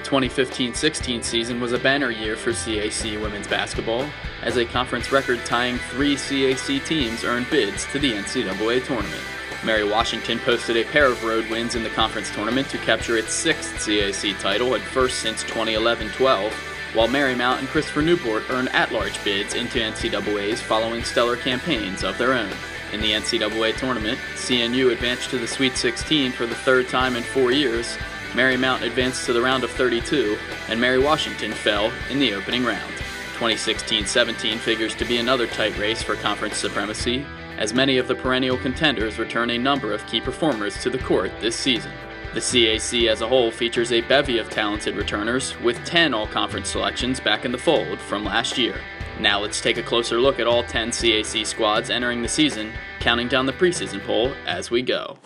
2015-16 season was a banner year for CAC women's basketball, as a conference record-tying 3 CAC teams earned bids to the NCAA tournament. Mary Washington posted a pair of road wins in the conference tournament to capture its 6th CAC title and first since 2011-12, while Marymount and Christopher Newport earned at-large bids into NCAAs following stellar campaigns of their own. In the NCAA tournament, CNU advanced to the Sweet 16 for the third time in 4 years, Marymount advanced to the round of 32, and Mary Washington fell in the opening round. 2016-17 figures to be another tight race for conference supremacy, as many of the perennial contenders return a number of key performers to the court this season. The CAC as a whole features a bevy of talented returners, with 10 all-conference selections back in the fold from last year. Now let's take a closer look at all 10 CAC squads entering the season, counting down the preseason poll as we go.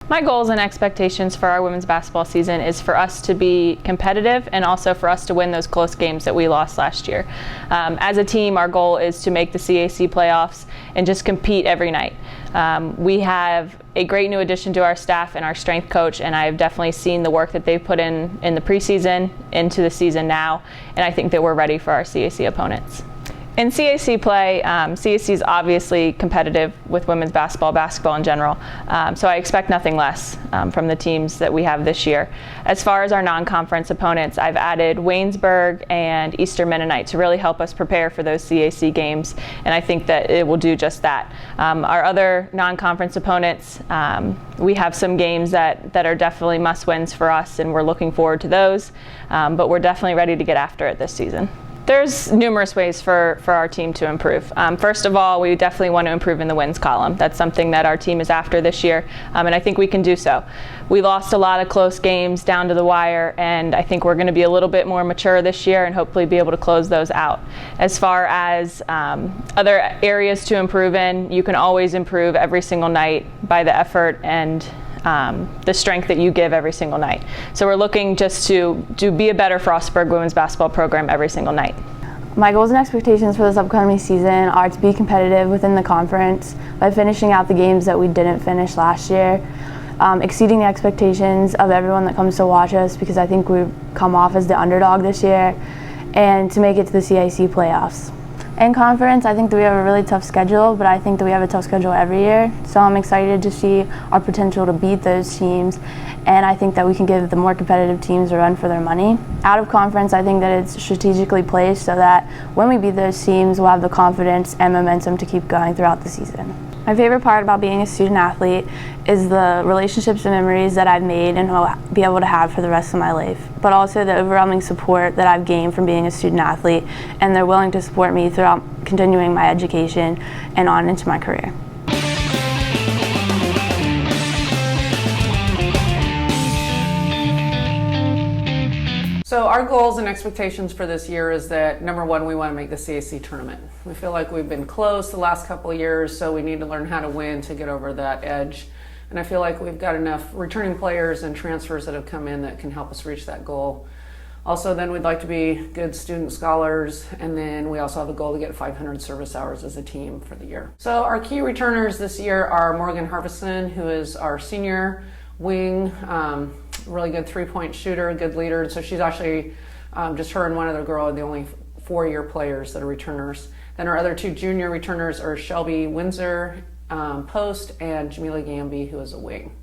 My goals and expectations for our women's basketball season is for us to be competitive and also for us to win those close games that we lost last year. As a team, our goal is to make the CAC playoffs and just compete every night. We have a great new addition to our staff and our strength coach, and I've definitely seen the work that they've put in the preseason, into the season now, and I think that we're ready for our CAC opponents. In CAC play, CAC is obviously competitive with women's basketball in general, so I expect nothing less from the teams that we have this year. As far as our non-conference opponents, I've added Waynesburg and Eastern Mennonite to really help us prepare for those CAC games, and I think that it will do just that. Our other non-conference opponents, we have some games that are definitely must-wins for us, and we're looking forward to those, but we're definitely ready to get after it this season. There's numerous ways for our team to improve. First of all, we definitely want to improve in the wins column. That's something that our team is after this year, and I think we can do so. We lost a lot of close games down to the wire, and I think we're going to be a little bit more mature this year and hopefully be able to close those out. As far as other areas to improve in, you can always improve every single night by the effort and the strength that you give every single night. So we're looking just to be a better Frostburg women's basketball program every single night. My goals and expectations for this upcoming season are to be competitive within the conference by finishing out the games that we didn't finish last year, exceeding the expectations of everyone that comes to watch us, because I think we've come off as the underdog this year, and to make it to the CIC playoffs. In conference, I think that we have a really tough schedule, but I think that we have a tough schedule every year. So I'm excited to see our potential to beat those teams, and I think that we can give the more competitive teams a run for their money. Out of conference, I think that it's strategically placed so that when we beat those teams, we'll have the confidence and momentum to keep going throughout the season. My favorite part about being a student athlete is the relationships and memories that I've made and will be able to have for the rest of my life, but also the overwhelming support that I've gained from being a student athlete, and they're willing to support me throughout continuing my education and on into my career. So our goals and expectations for this year is that, number one, we want to make the CAC tournament. We feel like we've been close the last couple of years, so we need to learn how to win to get over that edge. And I feel like we've got enough returning players and transfers that have come in that can help us reach that goal. Also, then we'd like to be good student scholars, and then we also have a goal to get 500 service hours as a team for the year. So our key returners this year are Morgan Harvison, who is our senior wing, really good three-point shooter, good leader. And so she's actually, just her and one other girl are the only four-year players that are returners. Then our other two junior returners are Shelby Windsor, post, and Jamila Gamby, who is a wing.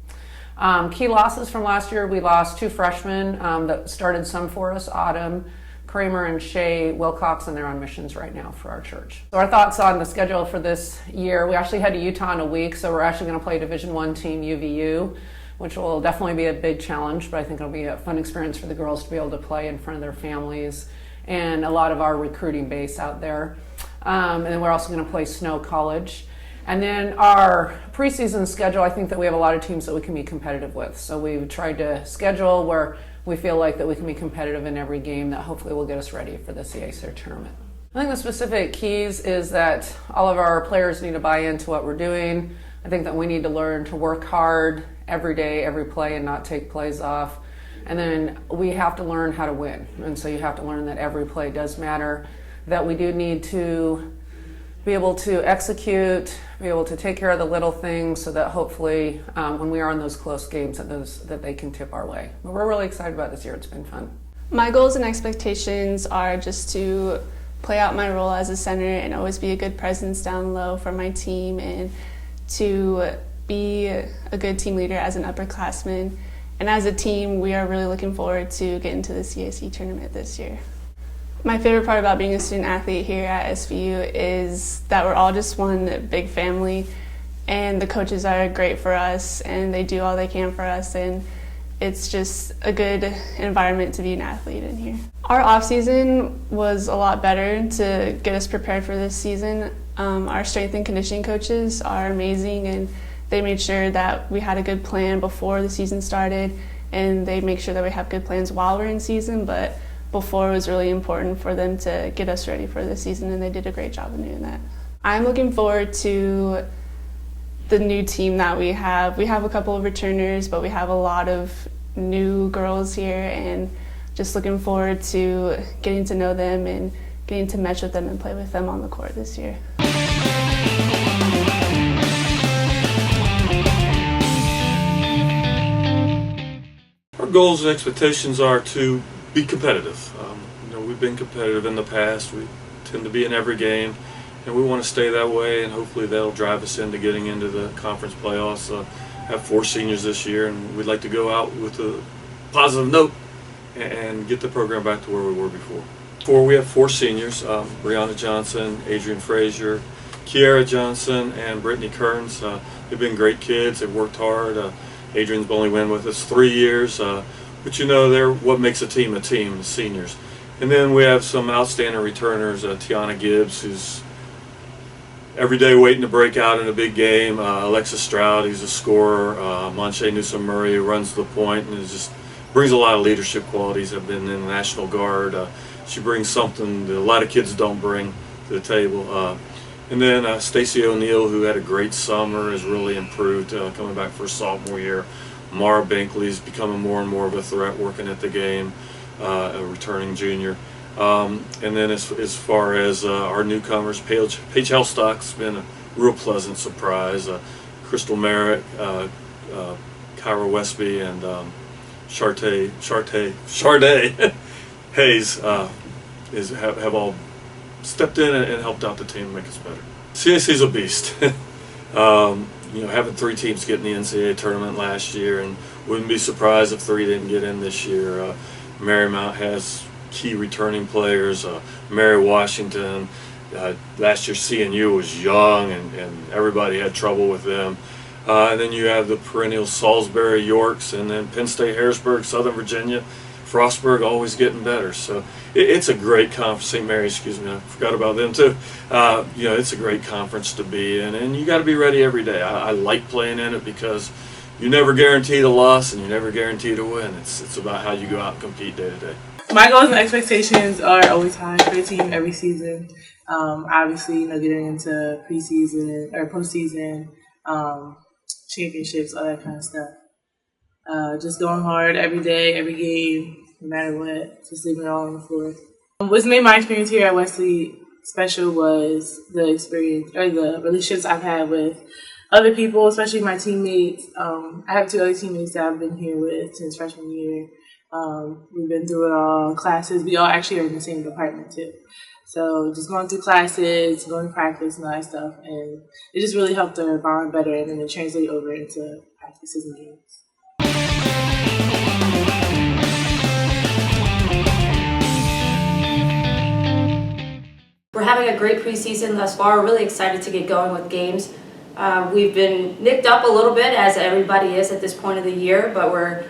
Key losses from last year, we lost two freshmen that started some for us, Autumn Kramer and Shay Wilcox, and they're on missions right now for our church. So our thoughts on the schedule for this year, we actually head to Utah in a week, so we're actually going to play Division I team UVU, which will definitely be a big challenge, but I think it'll be a fun experience for the girls to be able to play in front of their families and a lot of our recruiting base out there. And then we're also going to play Snow College. And then our preseason schedule, I think that we have a lot of teams that we can be competitive with. So we've tried to schedule where we feel like that we can be competitive in every game that hopefully will get us ready for the CAC tournament. I think the specific keys is that all of our players need to buy into what we're doing. I think that we need to learn to work hard every day, every play, and not take plays off. And then we have to learn how to win. And so you have to learn that every play does matter, that we do need to be able to execute, be able to take care of the little things so that hopefully when we are in those close games that they can tip our way. But we're really excited about this year. It's been fun. My goals and expectations are just to play out my role as a center and always be a good presence down low for my team, and to be a good team leader as an upperclassman. And as a team, we are really looking forward to getting to the CAC tournament this year. My favorite part about being a student athlete here at SVU is that we're all just one big family, and the coaches are great for us and they do all they can for us, and it's just a good environment to be an athlete in here. Our off season was a lot better to get us prepared for this season. Our strength and conditioning coaches are amazing, and they made sure that we had a good plan before the season started, and they make sure that we have good plans while we're in season, but before it was really important for them to get us ready for the season, and they did a great job of doing that. I'm looking forward to the new team that we have. We have a couple of returners, but we have a lot of new girls here, and just looking forward to getting to know them and getting to mesh with them and play with them on the court this year. Our goals and expectations are to be competitive. We've been competitive in the past. We tend to be in every game, and we want to stay that way, and hopefully that'll drive us into getting into the conference playoffs. Have 4 seniors this year, and we'd like to go out with a positive note and get the program back to where we were before. We have 4 seniors, Brianna Johnson, Adrian Frazier, Kiara Johnson, and Brittany Kearns. They've been great kids. They've worked hard. Adrian's only been with us 3 years, but they're what makes a team, the seniors. And then we have some outstanding returners, Tiana Gibbs, who's every day waiting to break out in a big game, Alexis Stroud, who's a scorer, Monche Newsom-Murray, who runs the point and just brings a lot of leadership qualities, have been in the National Guard. She brings something that a lot of kids don't bring to the table. And then Stacey O'Neill, who had a great summer, has really improved coming back for a sophomore year. Mara Binkley's becoming more and more of a threat working at the game, a returning junior. And then as far as our newcomers, Paige Hellstock's been a real pleasant surprise. Crystal Merrick, Kyra Westby, and Charday Hayes have all stepped in and helped out the team and make us better. CAC's a beast. Having 3 teams get in the NCAA tournament last year, and wouldn't be surprised if 3 didn't get in this year. Marymount has key returning players. Mary Washington, last year CNU was young, and everybody had trouble with them. And then you have the perennial Salisbury Yorks, and then Penn State, Harrisburg, Southern Virginia, Frostburg, always getting better. So it's a great conference. St. Mary's, I forgot about them too. It's a great conference to be in, and you got to be ready every day. I like playing in it because you never guarantee a loss and you never guarantee to win. It's about how you go out and compete day to day. My goals and expectations are always high for the team every season. Obviously, getting into preseason or postseason, championships, all that kind of stuff. Just going hard every day, every game, no matter what, just leaving it all on the floor. What's made my experience here at Wesley special was the experience or the relationships I've had with other people, especially my teammates. I have 2 other teammates that I've been here with since freshman year. We've been through it all, classes. We all actually are in the same department too. So just going through classes, going to practice and all that stuff. And it just really helped our bond better, and then it translate over into practices and games. We're having a great preseason thus far. We're really excited to get going with games. We've been nicked up a little bit, as everybody is at this point of the year, but we're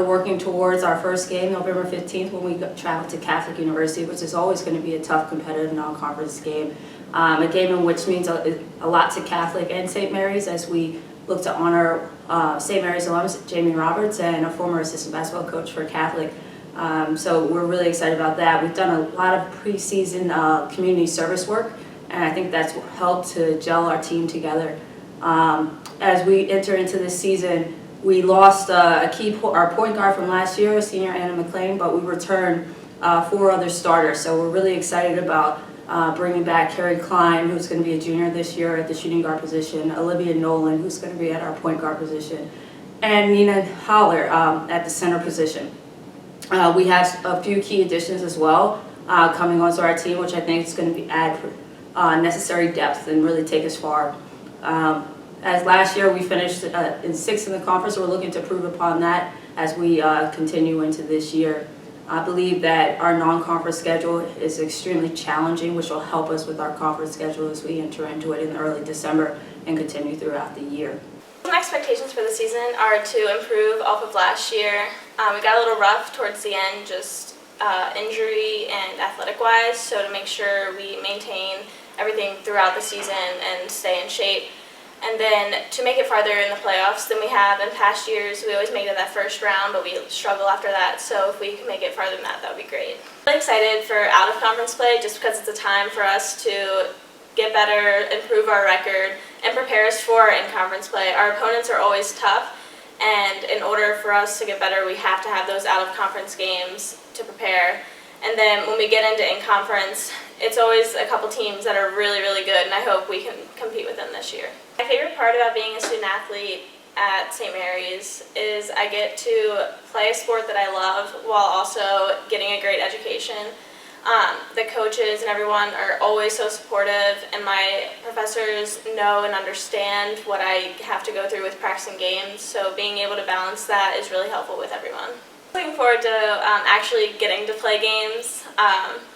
working towards our first game, November 15th, when we travel to Catholic University, which is always going to be a tough, competitive non-conference game. A game in which means a lot to Catholic and St. Mary's, as we look to honor St. Mary's alums Jamie Roberts and a former assistant basketball coach for Catholic. So we're really excited about that. We've done a lot of preseason community service work, and I think that's helped to gel our team together. As we enter into this season, we lost our point guard from last year, senior Anna McLean, but we returned 4 other starters. So we're really excited about bringing back Carrie Klein, who's going to be a junior this year at the shooting guard position, Olivia Nolan, who's going to be at our point guard position, and Nina Holler at the center position. We have a few key additions as well coming onto our team, which I think is going to add necessary depth and really take us far. As last year we finished in 6th in the conference, so we're looking to improve upon that as we continue into this year. I believe that our non-conference schedule is extremely challenging, which will help us with our conference schedule as we enter into it in early December and continue throughout the year. My expectations for the season are to improve off of last year. We got a little rough towards the end, just injury and athletic-wise, so to make sure we maintain everything throughout the season and stay in shape. And then to make it farther in the playoffs than we have in past years. We always make it that first round, but we struggle after that. So if we can make it farther than that, that would be great. I'm really excited for out-of-conference play just because it's a time for us to get better, improve our record, and prepare us for in-conference play. Our opponents are always tough, and in order for us to get better, we have to have those out-of-conference games to prepare. And then when we get into in-conference, it's always a couple teams that are really, really good, and I hope we can compete with them this year. My favorite part about being a student athlete at St. Mary's is I get to play a sport that I love while also getting a great education. The coaches and everyone are always so supportive, and my professors know and understand what I have to go through with practicing games, so being able to balance that is really helpful with everyone. Looking forward to actually getting to play games.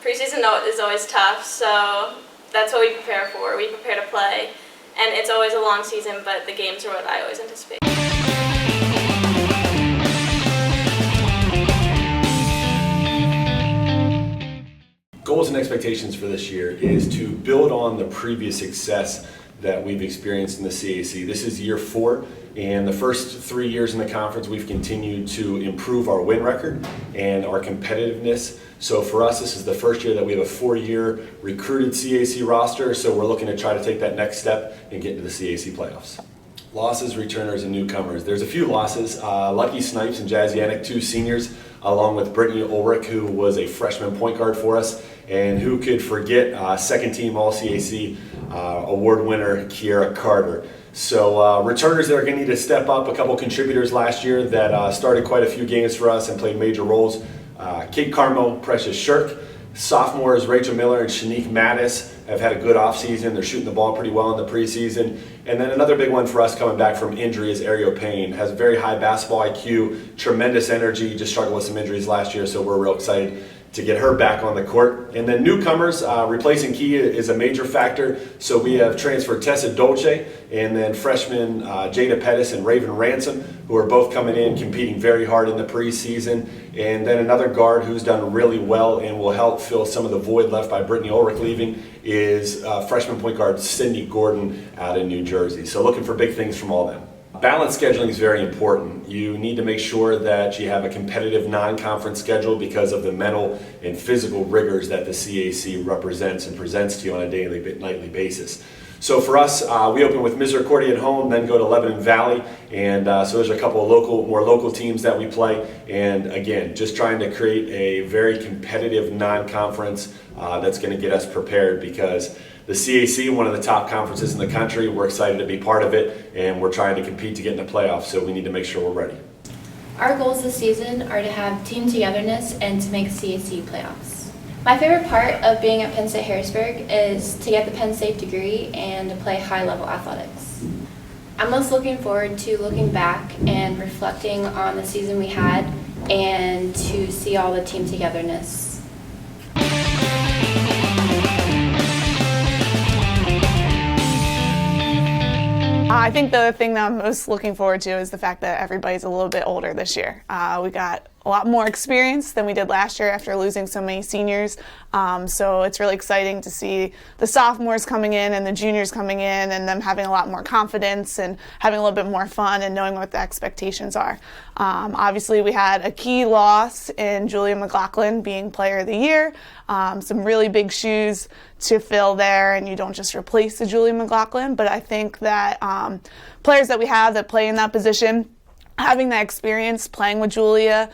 Preseason is always tough, so that's what we prepare for. We prepare to play, and it's always a long season, but the games are what I always anticipate. Goals and expectations for this year is to build on the previous success that we've experienced in the CAC. This is year 4, and the first 3 years in the conference we've continued to improve our win record and our competitiveness. So for us, this is the first year that we have a 4-year recruited CAC roster, so we're looking to try to take that next step and get into the CAC playoffs. Losses, returners, and newcomers. There's a few losses. Lucky Snipes and Jazz Yannick, 2 seniors, along with Brittany Ulrich, who was a freshman point guard for us, and who could forget second-team All-CAC award winner Kiera Carter. So returners that are going to need to step up. A couple contributors last year that started quite a few games for us and played major roles. Kate Carmo, Precious Shirk. Sophomores Rachel Miller and Shanique Mattis have had a good offseason. They're shooting the ball pretty well in the preseason. And then another big one for us coming back from injury is Ario Payne. Has very high basketball IQ, tremendous energy, just struggled with some injuries last year, so we're real excited to get her back on the court. And then newcomers, replacing Key is a major factor. So we have transferred Tessa Dolce and then freshmen Jada Pettis and Raven Ransom, who are both coming in, competing very hard in the preseason. And then another guard who's done really well and will help fill some of the void left by Brittany Ulrich leaving is freshman point guard Cindy Gordon out in New Jersey. So looking for big things from all them. Balanced scheduling is very important. You need to make sure that you have a competitive non-conference schedule because of the mental and physical rigors that the CAC represents and presents to you on a daily, nightly basis. So for us, we open with Misericordia at home, then go to Lebanon Valley, and so there's a couple of more local teams that we play. And again, just trying to create a very competitive non-conference that's going to get us prepared, because the CAC, one of the top conferences in the country, we're excited to be part of it, and we're trying to compete to get in the playoffs, so we need to make sure we're ready. Our goals this season are to have team togetherness and to make CAC playoffs. My favorite part of being at Penn State Harrisburg is to get the Penn State degree and to play high-level athletics. I'm most looking forward to looking back and reflecting on the season we had and to see all the team togetherness. I think the thing that I'm most looking forward to is the fact that everybody's a little bit older this year. We got a lot more experience than we did last year after losing so many seniors. So it's really exciting to see the sophomores coming in and the juniors coming in and them having a lot more confidence and having a little bit more fun and knowing what the expectations are. Obviously, we had a key loss in Julia McLaughlin being Player of the Year. Some really big shoes to fill there, and you don't just replace the Julia McLaughlin, but I think that players that we have that play in that position having that experience playing with Julia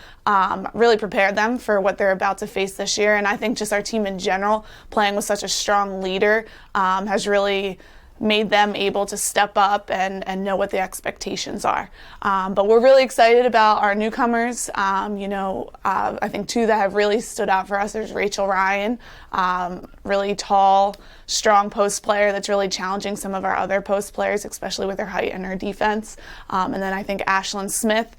really prepared them for what they're about to face this year. And I think just our team in general, playing with such a strong leader, has really made them able to step up and know what the expectations are. But we're really excited about our newcomers. I think two that have really stood out for us, there's Rachel Ryan, really tall, strong post player that's really challenging some of our other post players, especially with her height and her defense. And then I think Ashlyn Smith,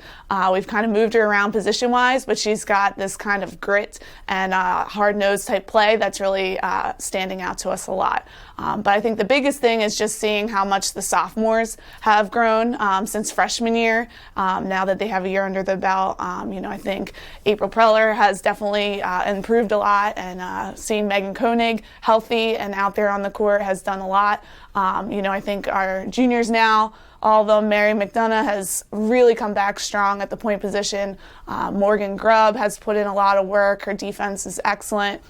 we've kind of moved her around position-wise, but she's got this kind of grit and hard-nosed type play that's really standing out to us a lot. But I think the biggest thing is just seeing how much the sophomores have grown since freshman year. Now that they have a year under the belt, I think April Preller has definitely improved a lot, and seeing Megan Koenig healthy and out there on the court has done a lot. I think our juniors now, although Mary McDonough has really come back strong at the point position, Morgan Grubb has put in a lot of work. Her defense is excellent.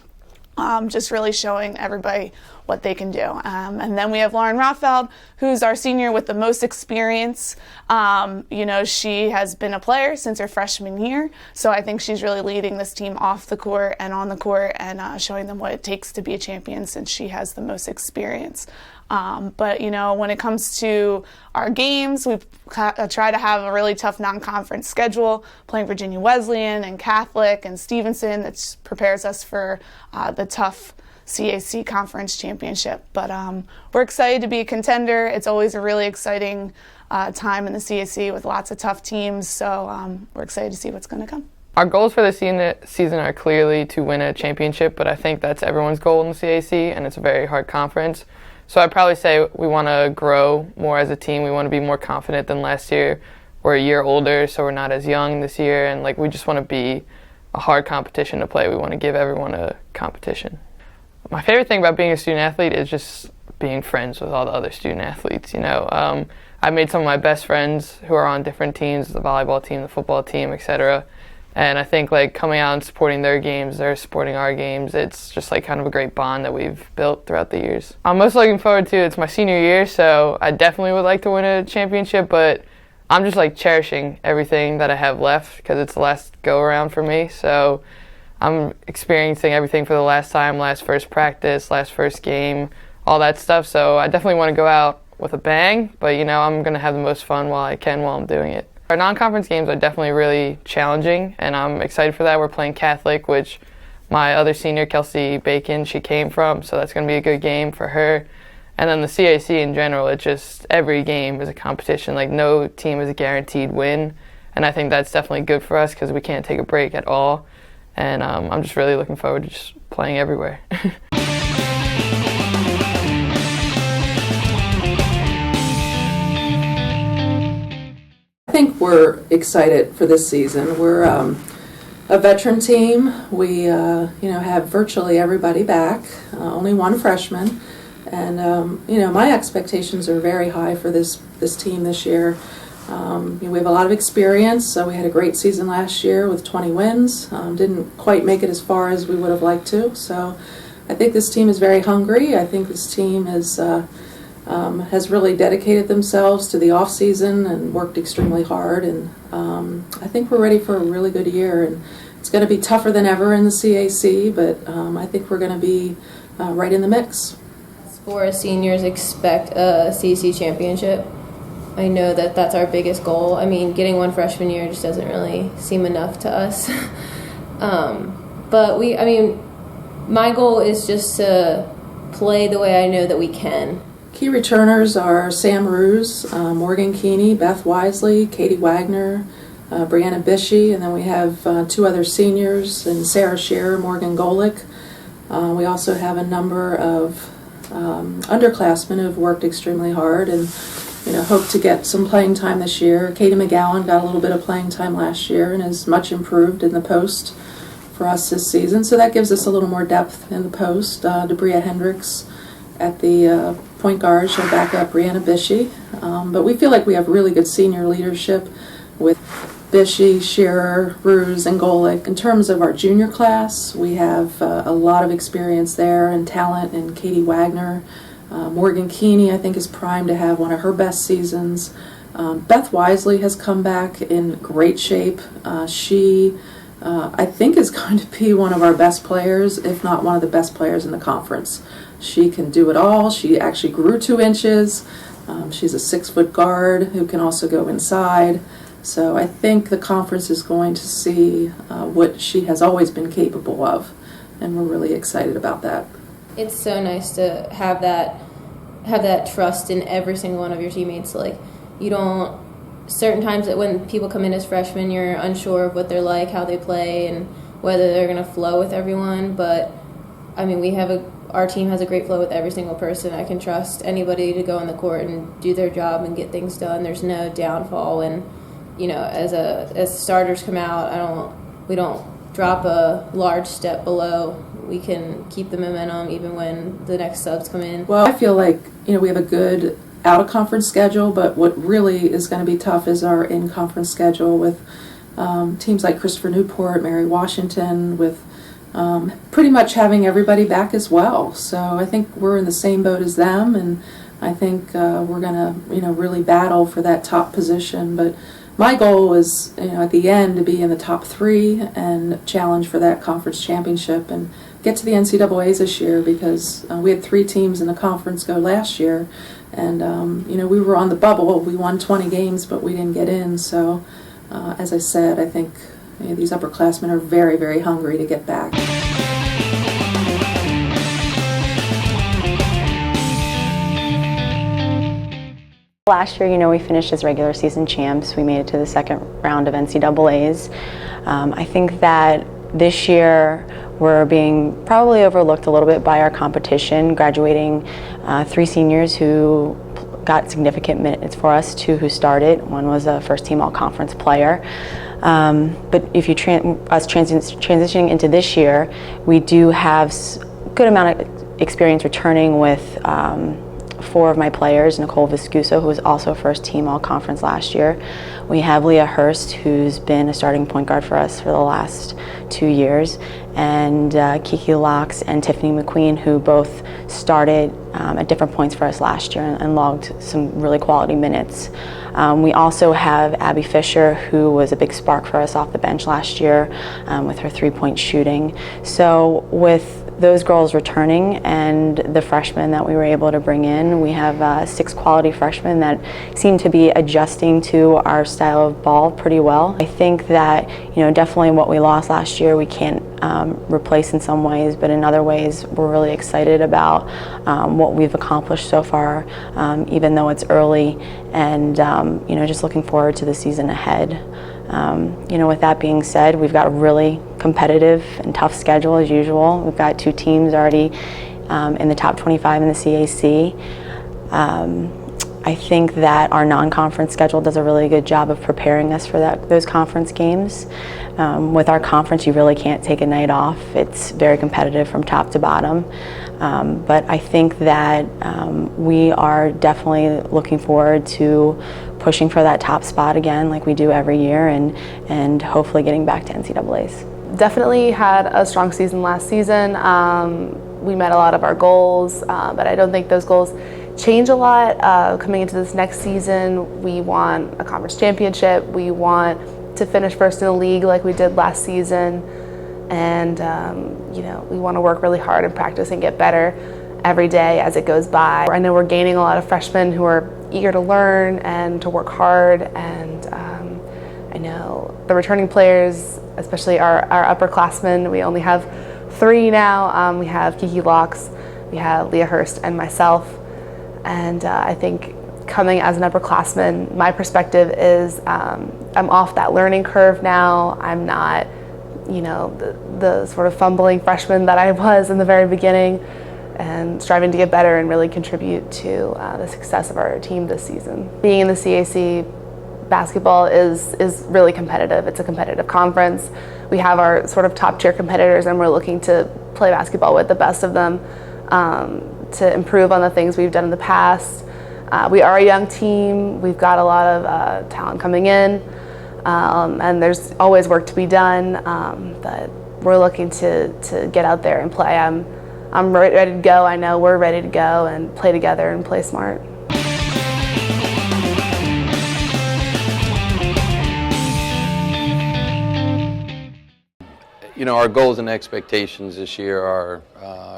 Just really showing everybody what they can do. And then we have Lauren Rothfeld, who's our senior with the most experience. She has been a player since her freshman year, so I think she's really leading this team off the court and on the court and showing them what it takes to be a champion since she has the most experience. But when it comes to our games, we try to have a really tough non-conference schedule, playing Virginia Wesleyan and Catholic and Stevenson. That prepares us for the tough CAC conference championship. But we're excited to be a contender. It's always a really exciting time in the CAC with lots of tough teams. So we're excited to see what's going to come. Our goals for the season are clearly to win a championship, but I think that's everyone's goal in the CAC, and it's a very hard conference. So I'd probably say we want to grow more as a team. We want to be more confident than last year. We're a year older, so we're not as young this year, and we just want to be a hard competition to play. We want to give everyone a competition. My favorite thing about being a student athlete is just being friends with all the other student athletes. I made some of my best friends who are on different teams, the volleyball team, the football team, etc. And I think coming out and supporting their games, they're supporting our games. It's just kind of a great bond that we've built throughout the years. I'm most looking forward to, it's my senior year, so I definitely would like to win a championship, but I'm just cherishing everything that I have left because it's the last go around for me. So I'm experiencing everything for the last time, last first practice, last first game, all that stuff. So I definitely want to go out with a bang, but I'm going to have the most fun while I can while I'm doing it. Our non-conference games are definitely really challenging, and I'm excited for that. We're playing Catholic, which my other senior, Kelsey Bacon, she came from, so that's going to be a good game for her. And then the CAC in general, it's just every game is a competition. No team is a guaranteed win, and I think that's definitely good for us because we can't take a break at all. And I'm just really looking forward to just playing everywhere. I think we're excited for this season. We're a veteran team. We have virtually everybody back, only one freshman. And my expectations are very high for this team this year. We have a lot of experience, so we had a great season last year with 20 wins. Didn't quite make it as far as we would have liked to. So I think this team is very hungry. I think this team has really dedicated themselves to the off season and worked extremely hard. And I think we're ready for a really good year. And it's going to be tougher than ever in the CAC, but I think we're going to be right in the mix. For seniors, expect a CAC championship. I know that that's our biggest goal. I mean, getting one freshman year just doesn't really seem enough to us. But my goal is just to play the way I know that we can. Key returners are Sam Ruse, Morgan Keeney, Beth Wisely, Katie Wagner, Brianna Bishey, and then we have two other seniors, and Sarah Scherer, Morgan Golick. We also have a number of underclassmen who have worked extremely hard and hope to get some playing time this year. Katie McGowan got a little bit of playing time last year and is much improved in the post for us this season, so that gives us a little more depth in the post. Debria Hendricks at the point guard, she'll back up Brianna Bishey. But we feel like we have really good senior leadership with Bishey, Shearer, Ruse, and Golick. In terms of our junior class, we have a lot of experience there and talent in Katie Wagner. Morgan Keeney, I think, is primed to have one of her best seasons. Beth Wisely has come back in great shape. She, I think, is going to be one of our best players, if not one of the best players in the conference. She can do it all. She actually grew 2 inches. She's a 6-foot guard who can also go inside. So I think the conference is going to see what she has always been capable of, and we're really excited about that. It's so nice to have that trust in every single one of your teammates. Like, you don't, certain times that when people come in as freshmen, you're unsure of what they're like, how they play, and whether they're going to flow with everyone. But I mean, our team has a great flow with every single person. I can trust anybody to go on the court and do their job and get things done. There's no downfall. And as starters come out, we don't drop a large step below. We can keep the momentum even when the next subs come in. Well, I feel like we have a good out-of-conference schedule, but what really is going to be tough is our in-conference schedule with teams like Christopher Newport, Mary Washington, with pretty much having everybody back as well. So I think we're in the same boat as them, and I think we're going to really battle for that top position. But my goal is at the end to be in the top 3 and challenge for that conference championship and get to the NCAAs this year, because we had 3 teams in the conference go last year, and we were on the bubble. We won 20 games, but we didn't get in. So as I said, I think these upperclassmen are very, very hungry to get back. Last year, we finished as regular season champs. We made it to the second round of NCAAs. I think that this year we're being probably overlooked a little bit by our competition, graduating 3 seniors who got significant minutes for us, 2 who started. One was a first-team all-conference player. But if you transitioning into this year, we do have a good amount of experience returning with 4 of my players. Nicole Viscuso, who was also first team all-conference last year. We have Leah Hurst, who's been a starting point guard for us for the last 2 years, and Kiki Locks and Tiffany McQueen, who both started at different points for us last year and logged some really quality minutes. We also have Abby Fisher, who was a big spark for us off the bench last year with her 3-point shooting. So with those girls returning and the freshmen that we were able to bring in, we have 6 quality freshmen that seem to be adjusting to our style of ball pretty well. I think that definitely what we lost last year we can't replace in some ways, but in other ways we're really excited about what we've accomplished so far, even though it's early, and just looking forward to the season ahead. With that being said, we've got a really competitive and tough schedule as usual. We've got 2 teams already in the top 25 in the CAC. I think that our non-conference schedule does a really good job of preparing us for those conference games. With our conference, you really can't take a night off. It's very competitive from top to bottom. But I think that we are definitely looking forward to pushing for that top spot again like we do every year, and hopefully getting back to NCAAs. Definitely had a strong season last season. We met a lot of our goals, but I don't think those goals change a lot. Coming into this next season, we want a conference championship. We want to finish first in the league like we did last season. And we want to work really hard and practice and get better every day as it goes by. I know we're gaining a lot of freshmen who are eager to learn and to work hard, and I know the returning players, especially our upperclassmen, we only have 3 now. We have Kiki Locks, we have Leah Hurst, and myself. And I think coming as an upperclassman, my perspective is I'm off that learning curve now. I'm not the sort of fumbling freshman that I was in the very beginning, and striving to get better and really contribute to the success of our team this season. Being in the CAC basketball is really competitive. It's a competitive conference. We have our sort of top tier competitors, and we're looking to play basketball with the best of them to improve on the things we've done in the past. We are a young team. We've got a lot of talent coming in. And there's always work to be done, but we're looking to get out there and play. I'm ready to go. I know we're ready to go and play together and play smart. Our goals and expectations this year are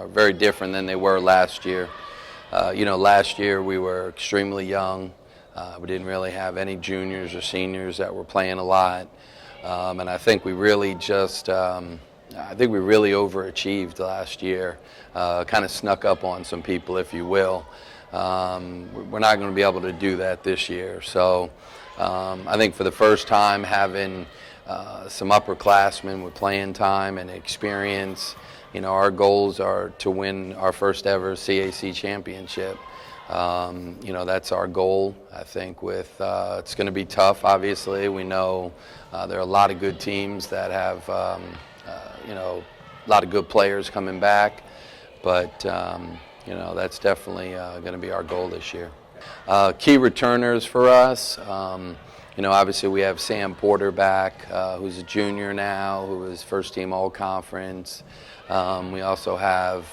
very different than they were last year. Last year we were extremely young. We didn't really have any juniors or seniors that were playing a lot. And I think we really overachieved last year, kind of snuck up on some people, if you will. We're not going to be able to do that this year. So I think for the first time, having some upperclassmen with playing time and experience, our goals are to win our first ever CAC championship. That's our goal. I think it's going to be tough, obviously. We know there are a lot of good teams that have, a lot of good players coming back. But, that's definitely going to be our goal this year. Key returners for us, obviously we have Sam Porter back, who's a junior now, who was first team all-conference. We also have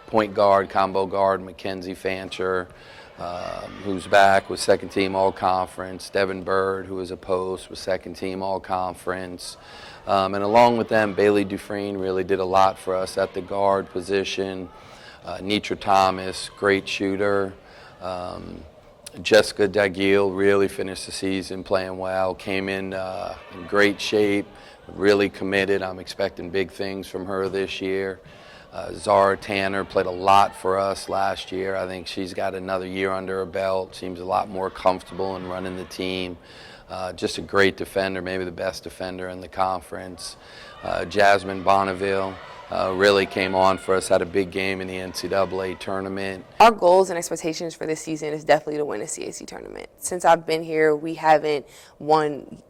point guard, combo guard, Mackenzie Fancher, who's back with second team all-conference. Devin Bird, who was a post, was second team all-conference. And along with them, Bailey Dufresne really did a lot for us at the guard position. Nitra Thomas, great shooter. Jessica Dagiel really finished the season playing well, came in great shape, really committed. I'm expecting big things from her this year. Zara Tanner played a lot for us last year. I think she's got another year under her belt, seems a lot more comfortable in running the team. Just a great defender, maybe the best defender in the conference. Jasmine Bonneville really came on for us, had a big game in the NCAA tournament. Our goals and expectations for this season is definitely to win a CAC tournament. Since I've been here, we haven't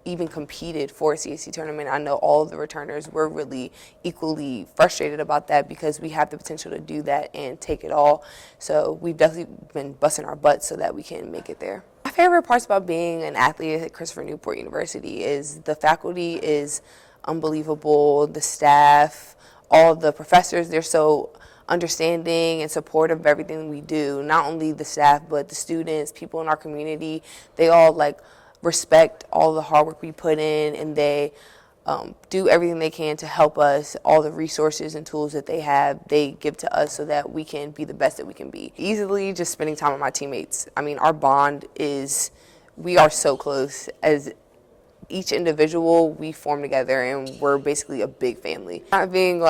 even competed for a CAC tournament. I know all of the returners were really equally frustrated about that because we have the potential to do that and take it all. So we've definitely been busting our butts so that we can make it there. My favorite parts about being an athlete at Christopher Newport University is the faculty is unbelievable, the staff, all the professors, they're so understanding and supportive of everything we do. Not only the staff, but the students, people in our community, they all respect all the hard work we put in, and they do everything they can to help us. All the resources and tools that they have, they give to us so that we can be the best that we can be. Easily just spending time with my teammates. I mean, our bond is, we are so close. As each individual, we form together and we're basically a big family. Not being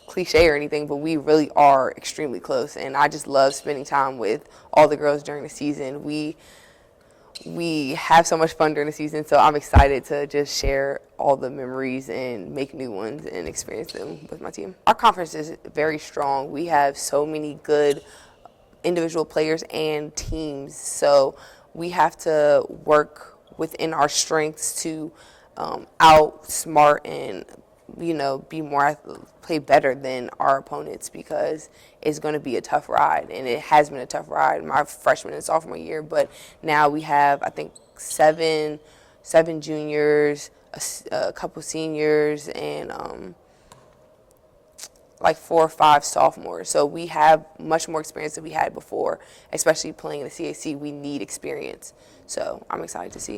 cliche or anything, but we really are extremely close, and I just love spending time with all the girls during the season. We have so much fun during the season, so I'm excited to just share all the memories and make new ones and experience them with my team. Our conference is very strong. We have so many good individual players and teams, so we have to work within our strengths to outsmart and play better than our opponents, because it's going to be a tough ride, and it has been a tough ride my freshman and sophomore year. But now we have, I think, seven juniors, a couple seniors, and 4 or 5 sophomores. So we have much more experience than we had before, especially playing in the CAC. We need experience. So I'm excited to see.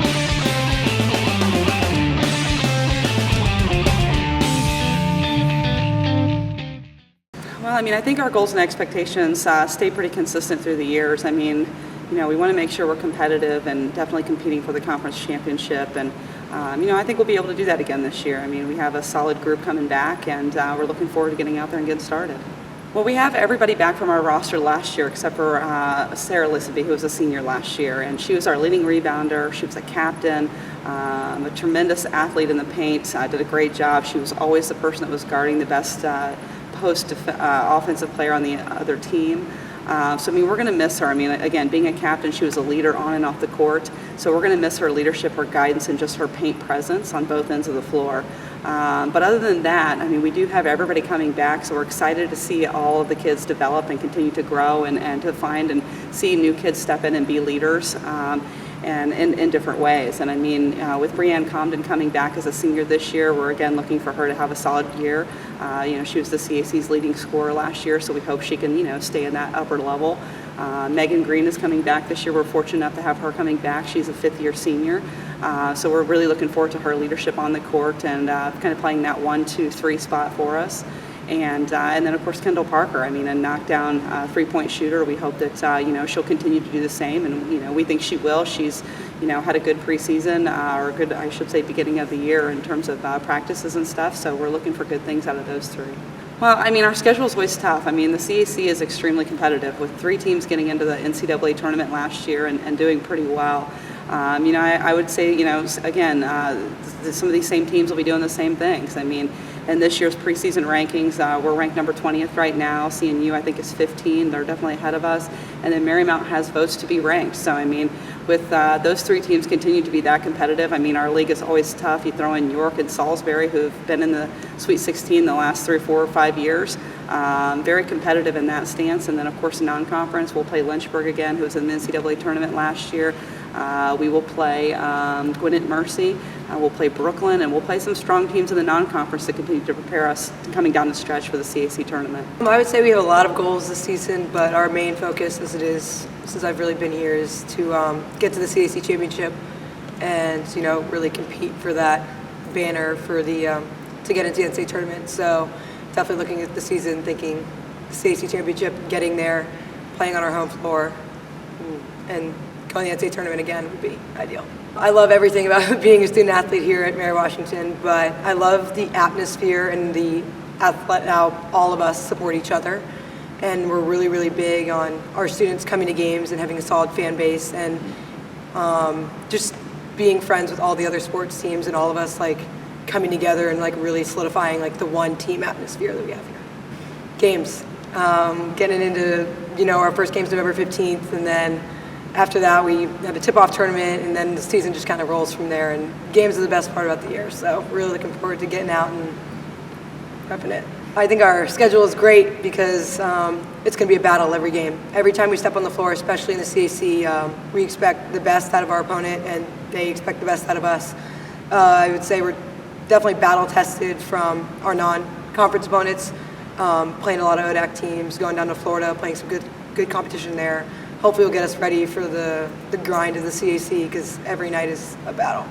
Well, I think our goals and expectations stay pretty consistent through the years. We want to make sure we're competitive and definitely competing for the conference championship. And, I think we'll be able to do that again this year. We have a solid group coming back, and we're looking forward to getting out there and getting started. Well, we have everybody back from our roster last year except for Sarah Lissaby, who was a senior last year, and she was our leading rebounder. She was a captain, a tremendous athlete in the paint, did a great job. She was always the person that was guarding the best post offensive player on the other team. So we're going to miss her. Again, being a captain, she was a leader on and off the court. So we're going to miss her leadership, her guidance, and just her paint presence on both ends of the floor. But other than that, we do have everybody coming back, so we're excited to see all of the kids develop and continue to grow, and to find and see new kids step in and be leaders. And in different ways. And with Brianne Comden coming back as a senior this year, we're again looking for her to have a solid year. She was the CAC's leading scorer last year, so we hope she can, stay in that upper level. Megan Green is coming back this year. We're fortunate enough to have her coming back. She's a 5th-year senior. So we're really looking forward to her leadership on the court and kind of playing that 1-2-3 spot for us. And then, of course, Kendall Parker, I mean, a knockdown three-point shooter. We hope that, she'll continue to do the same, and, we think she will. She's, had a good preseason, or a good, I should say, beginning of the year in terms of practices and stuff, so we're looking for good things out of those three. Well, I mean, our schedule is always tough. I mean, the CAC is extremely competitive, with 3 teams getting into the NCAA tournament last year and doing pretty well. I would say, again, some of these same teams will be doing the same things. I mean, in this year's preseason rankings, we're ranked number 20th right now. CNU, I think, is 15. They're definitely ahead of us. And then Marymount has votes to be ranked. So, I mean, with those 3 teams continue to be that competitive, I mean, our league is always tough. You throw in York and Salisbury, who've been in the Sweet 16 the last 3, 4, or 5 years. Very competitive in that stance. And then, of course, non-conference, we'll play Lynchburg again, who was in the NCAA tournament last year. We will play Gwinnett Mercy, we'll play Brooklyn, and we'll play some strong teams in the non-conference to continue to prepare us coming down the stretch for the CAC tournament. I would say we have a lot of goals this season, but our main focus, as it is since I've really been here, is to get to the CAC championship and really compete for that banner for the to get into the NCAA tournament. So definitely looking at the season, thinking the CAC championship, getting there, playing on our home floor, and going to the NCAA tournament again would be ideal. I love everything about being a student athlete here at Mary Washington, but I love the atmosphere and the how all of us support each other. And we're really, really big on our students coming to games and having a solid fan base, and just being friends with all the other sports teams and all of us coming together and really solidifying the one team atmosphere that we have here. Games, getting into our first game's November 15th, and then after that, we have a tip-off tournament, and then the season just kind of rolls from there. And games are the best part about the year, so really looking forward to getting out and repping it. I think our schedule is great because it's going to be a battle every game. Every time we step on the floor, especially in the CAC, we expect the best out of our opponent, and they expect the best out of us. I would say we're definitely battle-tested from our non-conference opponents, playing a lot of ODAC teams, going down to Florida, playing some good competition there. Hopefully will get us ready for the grind of the CAC, because every night is a battle.